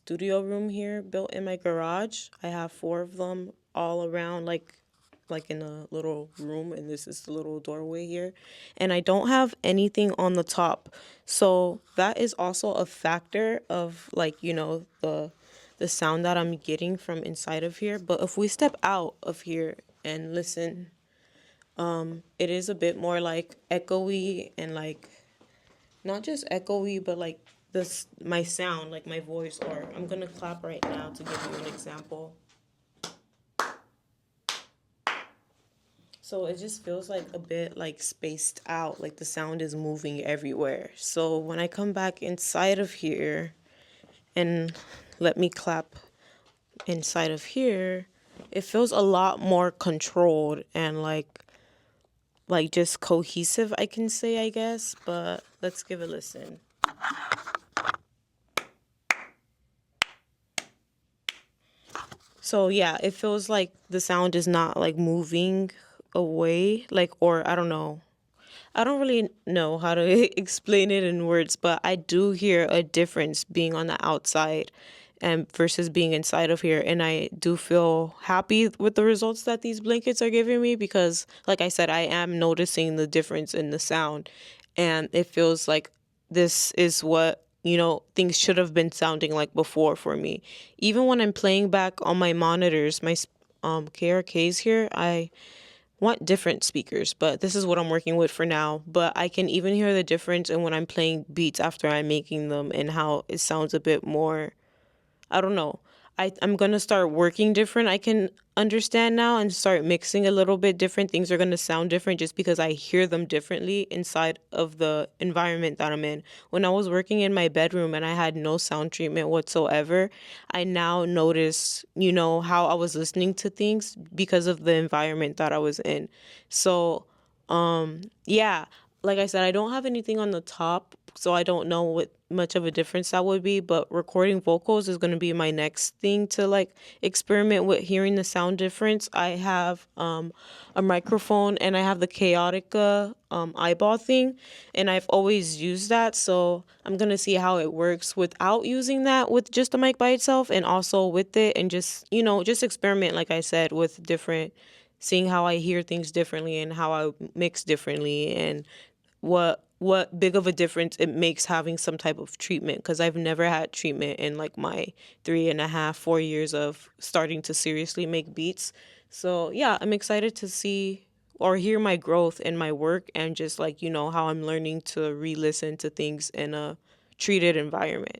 studio room here built in my garage. I have four of them all around, like in a little room, and this is the little doorway here. And I don't have anything on the top. So that is also a factor of, like, the sound that I'm getting from inside of here. But if we step out of here and listen, it is a bit more like echoey and like not just echoey, but like this my sound, like my voice. Or I'm gonna clap right now to give you an example. So it just feels like a bit like spaced out, like the sound is moving everywhere. So when I come back inside of here and let me clap inside of here, it feels a lot more controlled and like just cohesive, I can say, I guess. But let's give a listen. So yeah, it feels like the sound is not like moving away, like, or I don't know. I don't really know how to explain it in words, but I do hear a difference being on the outside and versus being inside of here. And I do feel happy with the results that these blankets are giving me because, like I said, I am noticing the difference in the sound. And it feels like this is what, things should have been sounding like before for me. Even when I'm playing back on my monitors, my KRKs here, I want different speakers, but this is what I'm working with for now. But I can even hear the difference in when I'm playing beats after I'm making them and how it sounds a bit more, I don't know. I'm going to start working different. I can understand now and start mixing a little bit different. Things are going to sound different just because I hear them differently inside of the environment that I'm in. When I was working in my bedroom and I had no sound treatment whatsoever, I now notice, how I was listening to things because of the environment that I was in. So, yeah, like I said, I don't have anything on the top, so I don't know what much of a difference that would be, but recording vocals is going to be my next thing to like experiment with hearing the sound difference. I have a microphone and I have the Chaotica eyeball thing, and I've always used that, so I'm going to see how it works without using that with just the mic by itself and also with it, and just, just experiment, like I said, with different, seeing how I hear things differently and how I mix differently, and what big of a difference it makes having some type of treatment, because I've never had treatment in like my 3.5, 4 years of starting to seriously make beats. So yeah, I'm excited to see or hear my growth in my work, and just like, how I'm learning to re-listen to things in a treated environment.